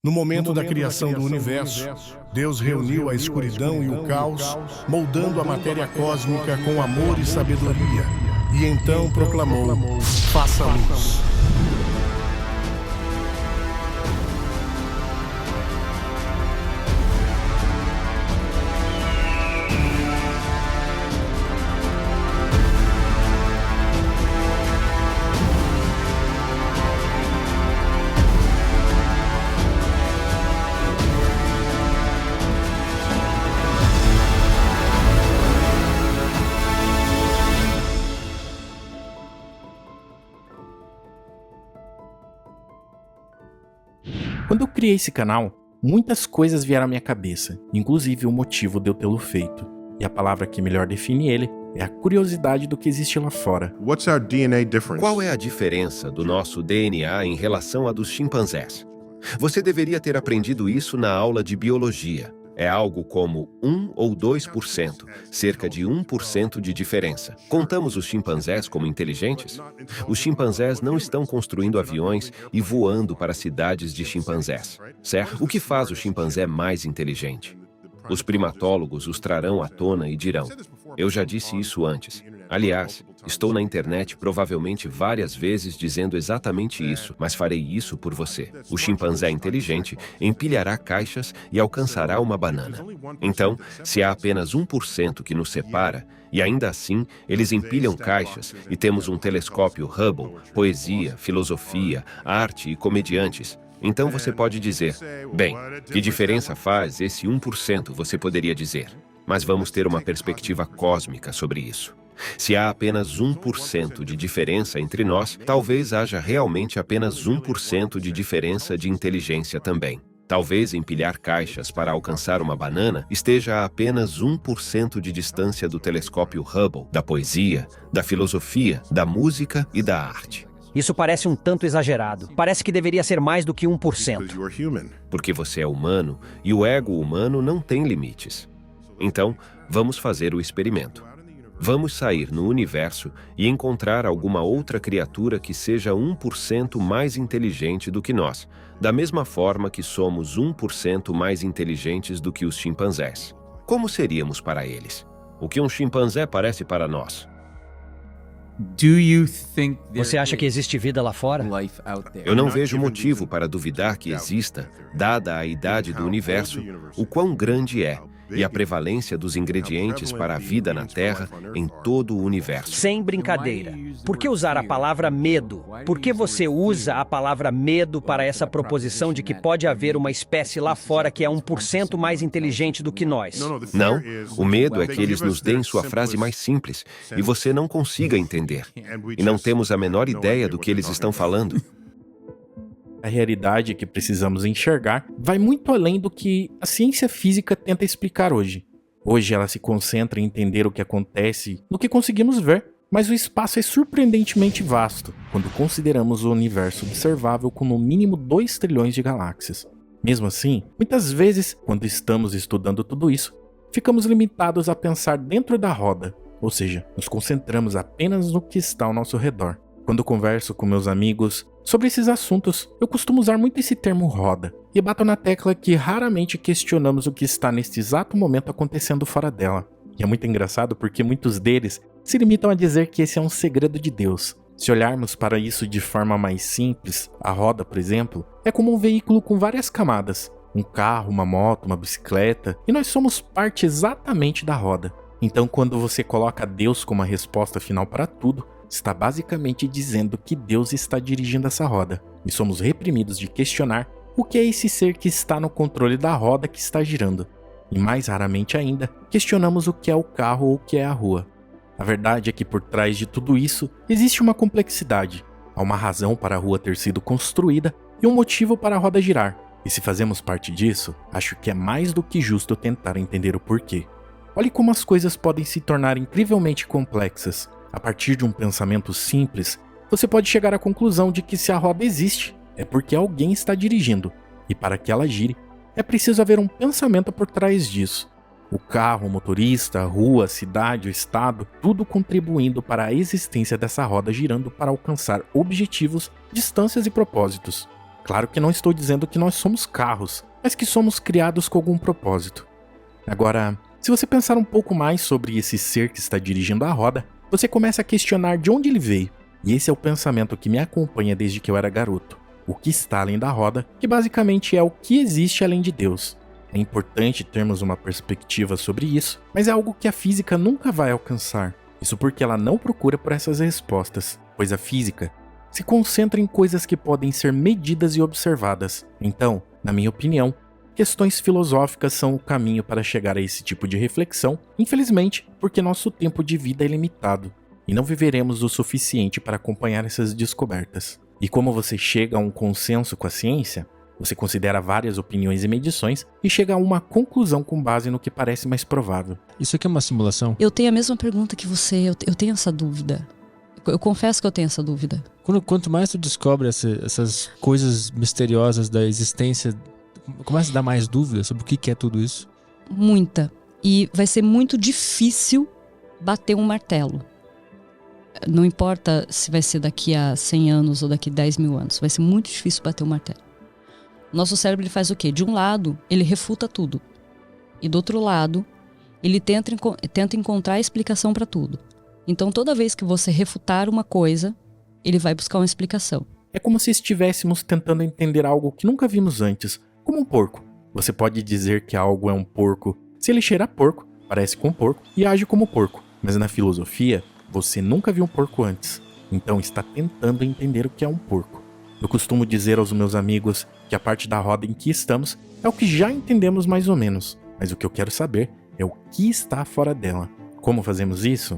No momento da criação do universo, Deus reuniu a escuridão e o caos, moldando a matéria cósmica com amor e sabedoria, e então proclamou: faça luz. Quando eu criei esse canal, muitas coisas vieram à minha cabeça, inclusive o motivo de eu tê-lo feito. E a palavra que melhor define ele é a curiosidade do que existe lá fora. What's our DNA difference? Qual é a diferença do nosso DNA em relação à dos chimpanzés? Você deveria ter aprendido isso na aula de biologia. É algo como 1 ou 2%, cerca de 1% de diferença. Contamos os chimpanzés como inteligentes? Os chimpanzés não estão construindo aviões e voando para cidades de chimpanzés, certo? O que faz o chimpanzé mais inteligente? Os primatólogos os trarão à tona e dirão: eu já disse isso antes. Aliás, estou na internet provavelmente várias vezes dizendo exatamente isso, mas farei isso por você. O chimpanzé inteligente empilhará caixas e alcançará uma banana. Então, se há apenas 1% que nos separa, e ainda assim eles empilham caixas e temos um telescópio Hubble, poesia, filosofia, arte e comediantes, então você pode dizer: bem, que diferença faz esse 1%, você poderia dizer. Mas vamos ter uma perspectiva cósmica sobre isso. Se há apenas 1% de diferença entre nós, talvez haja realmente apenas 1% de diferença de inteligência também. Talvez empilhar caixas para alcançar uma banana esteja a apenas 1% de distância do telescópio Hubble, da poesia, da filosofia, da música e da arte. Isso parece um tanto exagerado. Parece que deveria ser mais do que 1%. Porque você é humano e o ego humano não tem limites. Então, vamos fazer o experimento. Vamos sair no universo e encontrar alguma outra criatura que seja 1% mais inteligente do que nós, da mesma forma que somos 1% mais inteligentes do que os chimpanzés. Como seríamos para eles? O que um chimpanzé parece para nós? Você acha que existe vida lá fora? Eu não vejo motivo para duvidar que exista, dada a idade do universo, o quão grande é e a prevalência dos ingredientes para a vida na Terra em todo o universo. Sem brincadeira. Por que usar a palavra medo? Por que você usa a palavra medo para essa proposição de que pode haver uma espécie lá fora que é 1% mais inteligente do que nós? Não, o medo é que eles nos deem sua frase mais simples e você não consiga entender. E não temos a menor ideia do que eles estão falando. A realidade que precisamos enxergar vai muito além do que a ciência física tenta explicar hoje. Hoje ela se concentra em entender o que acontece no que conseguimos ver, mas o espaço é surpreendentemente vasto quando consideramos o universo observável com no mínimo 2 trilhões de galáxias. Mesmo assim, muitas vezes, quando estamos estudando tudo isso, ficamos limitados a pensar dentro da roda, ou seja, nos concentramos apenas no que está ao nosso redor. Quando converso com meus amigos sobre esses assuntos, eu costumo usar muito esse termo roda, e bato na tecla que raramente questionamos o que está neste exato momento acontecendo fora dela. E é muito engraçado porque muitos deles se limitam a dizer que esse é um segredo de Deus. Se olharmos para isso de forma mais simples, a roda, por exemplo, é como um veículo com várias camadas. Um carro, uma moto, uma bicicleta, e nós somos parte exatamente da roda. Então, quando você coloca Deus como a resposta final para tudo, está basicamente dizendo que Deus está dirigindo essa roda, e somos reprimidos de questionar o que é esse ser que está no controle da roda que está girando. E mais raramente ainda, questionamos o que é o carro ou o que é a rua. A verdade é que por trás de tudo isso, existe uma complexidade. Há uma razão para a rua ter sido construída e um motivo para a roda girar. E se fazemos parte disso, acho que é mais do que justo tentar entender o porquê. Olhe como as coisas podem se tornar incrivelmente complexas. A partir de um pensamento simples, você pode chegar à conclusão de que se a roda existe, é porque alguém está dirigindo, e para que ela gire, é preciso haver um pensamento por trás disso. O carro, o motorista, a rua, a cidade, o estado, tudo contribuindo para a existência dessa roda girando para alcançar objetivos, distâncias e propósitos. Claro que não estou dizendo que nós somos carros, mas que somos criados com algum propósito. Agora, se você pensar um pouco mais sobre esse ser que está dirigindo a roda, você começa a questionar de onde ele veio. E esse é o pensamento que me acompanha desde que eu era garoto. O que está além da roda, que basicamente é o que existe além de Deus. É importante termos uma perspectiva sobre isso, mas é algo que a física nunca vai alcançar. Isso porque ela não procura por essas respostas, pois a física se concentra em coisas que podem ser medidas e observadas. Então, na minha opinião, questões filosóficas são o caminho para chegar a esse tipo de reflexão, infelizmente, porque nosso tempo de vida é limitado e não viveremos o suficiente para acompanhar essas descobertas. E como você chega a um consenso com a ciência, você considera várias opiniões e medições e chega a uma conclusão com base no que parece mais provável. Isso aqui é uma simulação? Eu tenho a mesma pergunta que você, eu tenho essa dúvida. Eu confesso que eu tenho essa dúvida. Quanto mais tu descobre essas coisas misteriosas da existência, começa a dar mais dúvidas sobre o que é tudo isso? Muita. E vai ser muito difícil bater um martelo. Não importa se vai ser daqui a 100 anos ou daqui a 10 mil anos. Vai ser muito difícil bater um martelo. Nosso cérebro ele faz o quê? De um lado, ele refuta tudo. E do outro lado, ele tenta encontrar a explicação para tudo. Então, toda vez que você refutar uma coisa, ele vai buscar uma explicação. É como se estivéssemos tentando entender algo que nunca vimos antes, como um porco. Você pode dizer que algo é um porco se ele cheira a porco, parece com um porco e age como porco. Mas na filosofia, você nunca viu um porco antes. Então está tentando entender o que é um porco. Eu costumo dizer aos meus amigos que a parte da roda em que estamos é o que já entendemos mais ou menos. Mas o que eu quero saber é o que está fora dela. Como fazemos isso?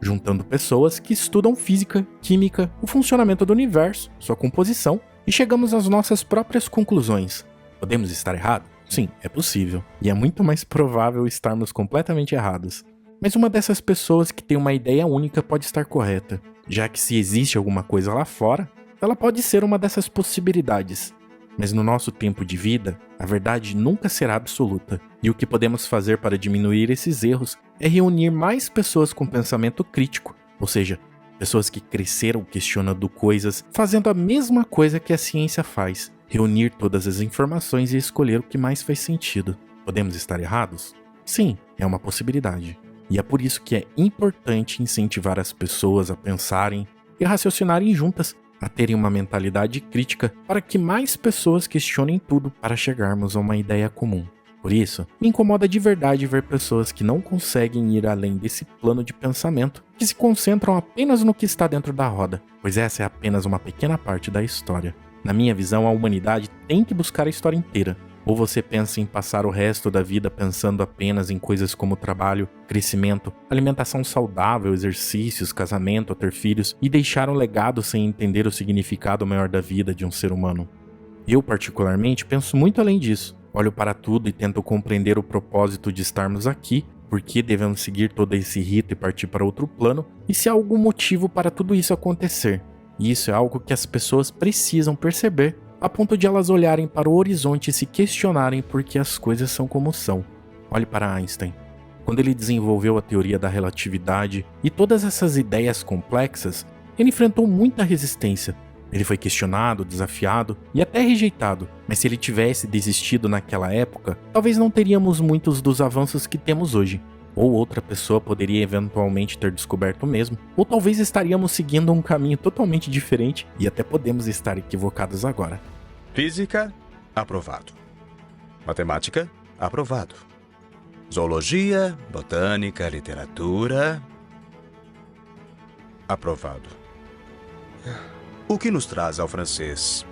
Juntando pessoas que estudam física, química, o funcionamento do universo, sua composição, e chegamos às nossas próprias conclusões. Podemos estar errados? Sim, é possível. E é muito mais provável estarmos completamente errados. Mas uma dessas pessoas que tem uma ideia única pode estar correta, já que se existe alguma coisa lá fora, ela pode ser uma dessas possibilidades. Mas no nosso tempo de vida, a verdade nunca será absoluta. E o que podemos fazer para diminuir esses erros é reunir mais pessoas com pensamento crítico, ou seja, pessoas que cresceram questionando coisas, fazendo a mesma coisa que a ciência faz, reunir todas as informações e escolher o que mais faz sentido. Podemos estar errados? Sim, é uma possibilidade. E é por isso que é importante incentivar as pessoas a pensarem e raciocinarem juntas, a terem uma mentalidade crítica para que mais pessoas questionem tudo para chegarmos a uma ideia comum. Por isso, me incomoda de verdade ver pessoas que não conseguem ir além desse plano de pensamento, que se concentram apenas no que está dentro da roda, pois essa é apenas uma pequena parte da história. Na minha visão, a humanidade tem que buscar a história inteira. Ou você pensa em passar o resto da vida pensando apenas em coisas como trabalho, crescimento, alimentação saudável, exercícios, casamento, ter filhos e deixar um legado sem entender o significado maior da vida de um ser humano. Eu, particularmente, penso muito além disso. Olho para tudo e tento compreender o propósito de estarmos aqui, por que devemos seguir todo esse rito e partir para outro plano, e se há algum motivo para tudo isso acontecer. E isso é algo que as pessoas precisam perceber, a ponto de elas olharem para o horizonte e se questionarem por que as coisas são como são. Olhe para Einstein. Quando ele desenvolveu a teoria da relatividade e todas essas ideias complexas, ele enfrentou muita resistência. Ele foi questionado, desafiado e até rejeitado, mas se ele tivesse desistido naquela época, talvez não teríamos muitos dos avanços que temos hoje. Ou outra pessoa poderia eventualmente ter descoberto o mesmo, ou talvez estaríamos seguindo um caminho totalmente diferente e até podemos estar equivocados agora. Física, aprovado. Matemática, aprovado. Zoologia, botânica, literatura, aprovado. O que nos traz ao francês?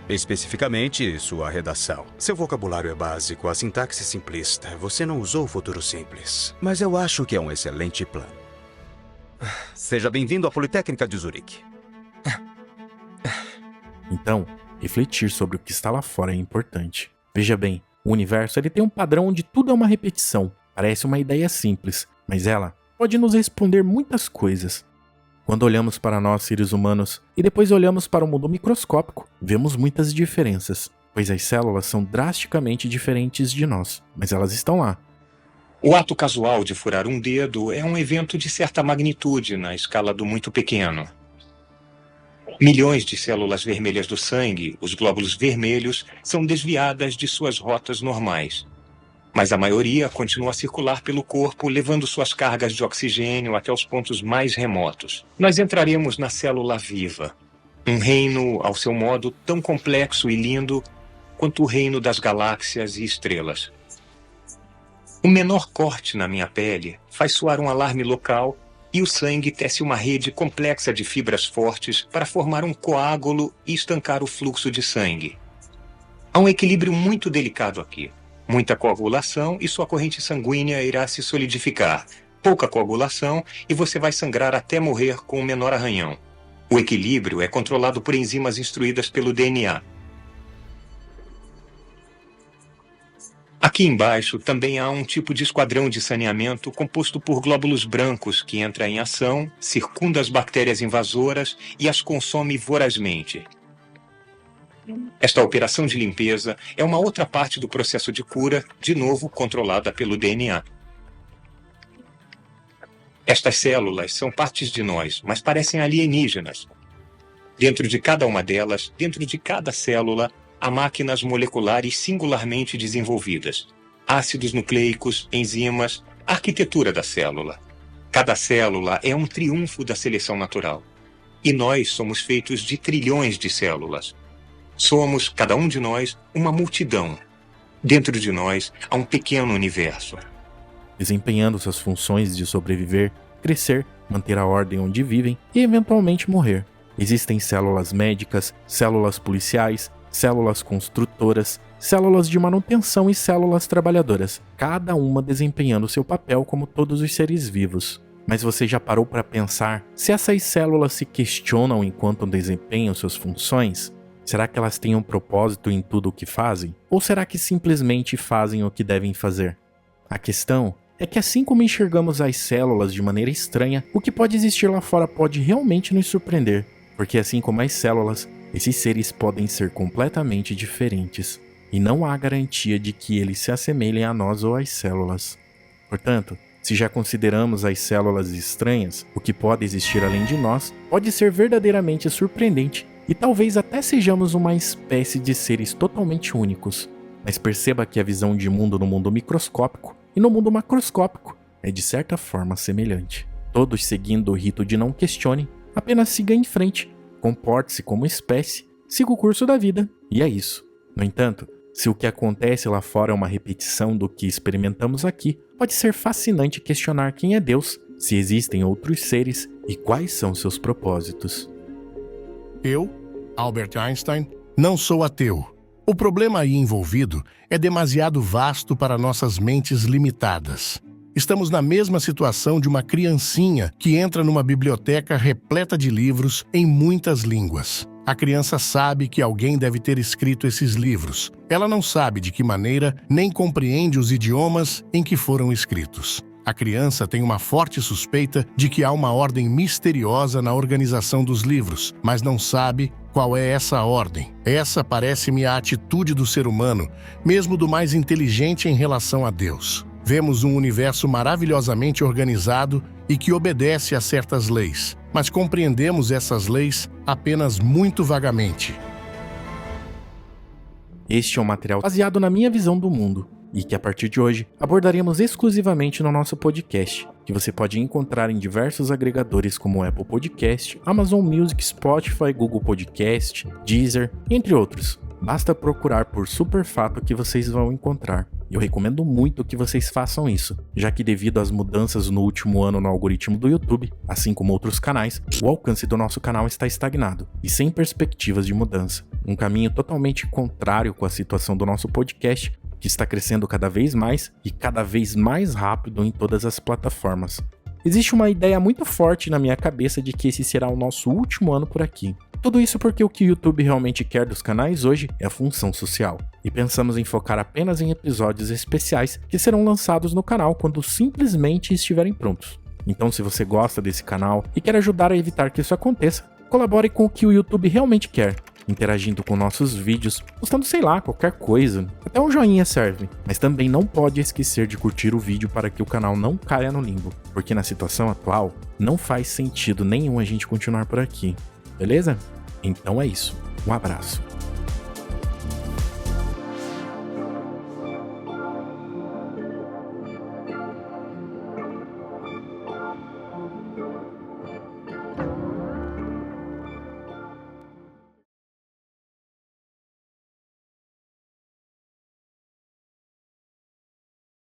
Especificamente, sua redação. Seu vocabulário é básico, a sintaxe simplista. Você não usou o futuro simples. Mas eu acho que é um excelente plano. Seja bem-vindo à Politécnica de Zurique. Então, refletir sobre o que está lá fora é importante. Veja bem, o universo ele tem um padrão onde tudo é uma repetição. Parece uma ideia simples, mas ela pode nos responder muitas coisas. Quando olhamos para nós, seres humanos, e depois olhamos para o mundo microscópico, vemos muitas diferenças, pois as células são drasticamente diferentes de nós, mas elas estão lá. O ato casual de furar um dedo é um evento de certa magnitude na escala do muito pequeno. Milhões de células vermelhas do sangue, os glóbulos vermelhos, são desviadas de suas rotas normais. Mas a maioria continua a circular pelo corpo, levando suas cargas de oxigênio até os pontos mais remotos. Nós entraremos na célula viva, um reino, ao seu modo, tão complexo e lindo quanto o reino das galáxias e estrelas. O menor corte na minha pele faz soar um alarme local e o sangue tece uma rede complexa de fibras fortes para formar um coágulo e estancar o fluxo de sangue. Há um equilíbrio muito delicado aqui. Muita coagulação e sua corrente sanguínea irá se solidificar. Pouca coagulação e você vai sangrar até morrer com o menor arranhão. O equilíbrio é controlado por enzimas instruídas pelo DNA. Aqui embaixo também há um tipo de esquadrão de saneamento composto por glóbulos brancos que entra em ação, circunda as bactérias invasoras e as consome vorazmente. Esta operação de limpeza é uma outra parte do processo de cura, de novo controlada pelo DNA. Estas células são partes de nós, mas parecem alienígenas. Dentro de cada uma delas, dentro de cada célula, há máquinas moleculares singularmente desenvolvidas. Ácidos nucleicos, enzimas, a arquitetura da célula. Cada célula é um triunfo da seleção natural. E nós somos feitos de trilhões de células. Somos, cada um de nós, uma multidão. Dentro de nós há um pequeno universo. Desempenhando suas funções de sobreviver, crescer, manter a ordem onde vivem e eventualmente morrer. Existem células médicas, células policiais, células construtoras, células de manutenção e células trabalhadoras, cada uma desempenhando seu papel como todos os seres vivos. Mas você já parou para pensar se essas células se questionam enquanto desempenham suas funções? Será que elas têm um propósito em tudo o que fazem? Ou será que simplesmente fazem o que devem fazer? A questão é que assim como enxergamos as células de maneira estranha, o que pode existir lá fora pode realmente nos surpreender. Porque assim como as células, esses seres podem ser completamente diferentes. E não há garantia de que eles se assemelhem a nós ou às células. Portanto, se já consideramos as células estranhas, o que pode existir além de nós pode ser verdadeiramente surpreendente. E talvez até sejamos uma espécie de seres totalmente únicos. Mas perceba que a visão de mundo no mundo microscópico e no mundo macroscópico é de certa forma semelhante. Todos seguindo o rito de não questione, apenas siga em frente, comporte-se como espécie, siga o curso da vida, e é isso. No entanto, se o que acontece lá fora é uma repetição do que experimentamos aqui, pode ser fascinante questionar quem é Deus, se existem outros seres e quais são seus propósitos. Eu, Albert Einstein, não sou ateu. O problema aí envolvido é demasiado vasto para nossas mentes limitadas. Estamos na mesma situação de uma criancinha que entra numa biblioteca repleta de livros em muitas línguas. A criança sabe que alguém deve ter escrito esses livros. Ela não sabe de que maneira nem compreende os idiomas em que foram escritos. A criança tem uma forte suspeita de que há uma ordem misteriosa na organização dos livros, mas não sabe qual é essa ordem. Essa parece-me a atitude do ser humano, mesmo do mais inteligente em relação a Deus. Vemos um universo maravilhosamente organizado e que obedece a certas leis, mas compreendemos essas leis apenas muito vagamente. Este é um material baseado na minha visão do mundo, e que a partir de hoje abordaremos exclusivamente no nosso podcast, que você pode encontrar em diversos agregadores como Apple Podcast, Amazon Music, Spotify, Google Podcast, Deezer, entre outros. Basta procurar por Superfato que vocês vão encontrar. Eu recomendo muito que vocês façam isso, já que devido às mudanças no último ano no algoritmo do YouTube, assim como outros canais, o alcance do nosso canal está estagnado e sem perspectivas de mudança. Um caminho totalmente contrário com a situação do nosso podcast, que está crescendo cada vez mais e cada vez mais rápido em todas as plataformas. Existe uma ideia muito forte na minha cabeça de que esse será o nosso último ano por aqui. Tudo isso porque o que o YouTube realmente quer dos canais hoje é a função social. E pensamos em focar apenas em episódios especiais que serão lançados no canal quando simplesmente estiverem prontos. Então, se você gosta desse canal e quer ajudar a evitar que isso aconteça, colabore com o que o YouTube realmente quer, interagindo com nossos vídeos, postando sei lá, qualquer coisa, até um joinha serve. Mas também não pode esquecer de curtir o vídeo para que o canal não caia no limbo, porque na situação atual, não faz sentido nenhum a gente continuar por aqui, beleza? Então é isso. Um abraço.